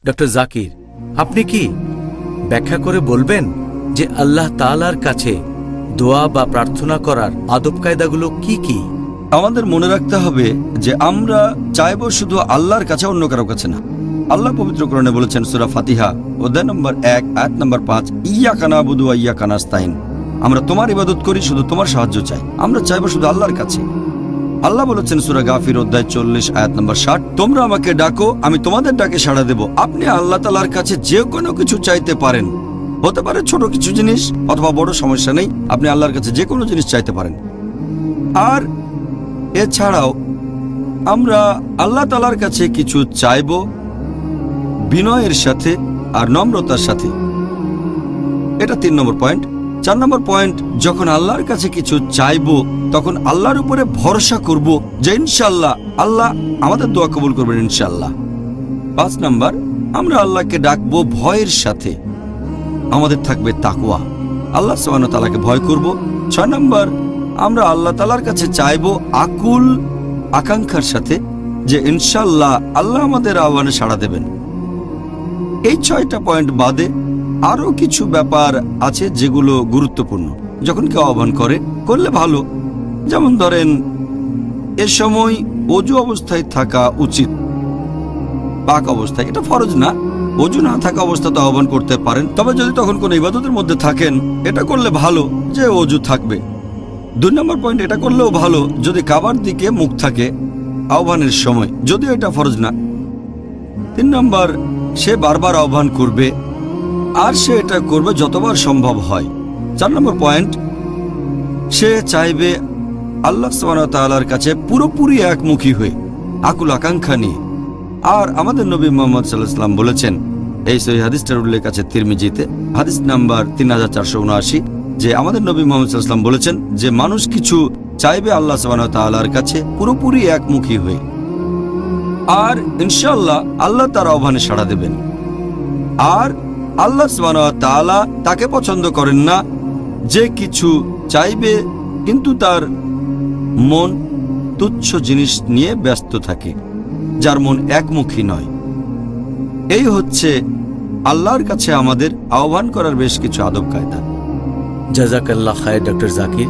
Doctor Zakir, আপনি কি ব্যাখ্যা করে বলবেন যে আল্লাহ তাআলার কাছে দোয়া বা প্রার্থনা করার আদব কায়দাগুলো কি কি? আমাদের মনে রাখতে হবে যে আমরা চাইব শুধু আল্লাহর কাছে, অন্য কারো কাছে না। আল্লাহ পবিত্র কোরআনে বলেছেন সূরা ফাতিহা অধ্যায় নম্বর 1 আয়াত নম্বর 5, ইয়াকা নাবুদু ওয়া ইয়াকা নাস্তাইন। আমরা তোমার ইবাদত করি, শুধু তোমার সাহায্য চাই। আমরা চাইব শুধু আল্লাহর কাছে। আল্লাহ বলেছেন সূরা গাফির অধ্যায় 40 আয়াত নম্বর 60, তোমরা আমাকে ডাকো, আমি তোমাদের ডাকে সাড়া দেব। আপনি আল্লাহ তাআলার কাছে যে কোনো কিছু চাইতে পারেন। হতে পারে ছোট কিছু জিনিস অথবা বড়, সমস্যা নেই। আপনি আল্লাহর কাছে যে কোনো জিনিস চাইতে পারেন। আর এছাড়াও আমরা আল্লাহ তাআলার কাছে কিছু চাইব বিনয়ের সাথে আর নম্রতার সাথে। এটা 3 নম্বর পয়েন্ট। 4 নম্বর পয়েন্ট, যখন আল্লাহর কাছে কিছু চাইব তখন আল্লাহর উপরে ভরসা করব যে ইনশাআল্লাহ আল্লাহ আমাদের দোয়া কবুল করবেন ইনশাআল্লাহ। 5 নম্বর, আমরা আল্লাহকে ডাকবো ভয়ের সাথে। আমাদের থাকবে তাকওয়া, আল্লাহ সুবহানাহু ওয়া তাআলাকে ভয় করব। 6 নম্বর, আমরা আল্লাহ তাআলার কাছে চাইবো আকুল আকাঙ্ক্ষার সাথে যে ইনশাআল্লাহ আল্লাহ আমাদের আহ্বানে সাড়া দেবেন। এই 6টা পয়েন্ট বাদে আরো কিছু ব্যাপার আছে যেগুলো গুরুত্বপূর্ণ। যখন কেউ আহ্বান করলে ভালো। যেমন ধরেন, এ সময় অজু অবস্থায় থাকা উচিত, পাক অবস্থায়। এটা ফরজ না। অজু না থাকা অবস্থাতে আহ্বান করতে পারেন, তবে যদি তখন কোনো ইবাদতের মধ্যে থাকেন এটা করলে ভালো যে অজু থাকবে। 2 নম্বর পয়েন্ট, এটা করলেও ভালো যদি কাবার দিকে মুখ থাকে আহ্বানের সময়, যদিও এটা ফরজ না। 3 নম্বর, সে বারবার আহ্বান করবে আর সে এটা করবে যতবার সম্ভব হয়। 4 নম্বর পয়েন্ট, সে চাইবে আল্লাহ সুবহানাহু ওয়া তাআলার কাছে পুরোপুরি একমুখী হয়ে, আকুল আকাঙ্ক্ষা নিয়ে। আর আমাদের নবী মুহাম্মদ সাল্লাল্লাহু আলাইহি ওয়াসাল্লাম বলেছেন, এই সহিহ হাদিসটার উল্লেখ আছে তিরমিজিতে, হাদিস নাম্বার 3479, যে আমাদের নবী মুহাম্মদ সাল্লাল্লাহু আলাইহি ওয়াসাল্লাম বলেছেন যে মানুষ কিছু চাইবে আল্লাহ সুবহানাহু ওয়া তাআলার কাছে পুরোপুরি একমুখী হয়ে, আর ইনশাআল্লাহ আল্লাহ তার আহ্বানে সাড়া দেবেন। আর আল্লাহ সুবহানাহু ওয়া তাআলা তাকে পছন্দ করেন না যে কিছু চাইবে কিন্তু তার মন তুচ্ছ জিনিস নিয়ে ব্যস্ত থাকে, যার মন একমুখী নয়। এই হচ্ছে আল্লাহর কাছে আমাদের আহ্বান করার বেশ কিছু আদব কায়দা। জাযাকাল্লাহ খায়র ডক্টর জাকির।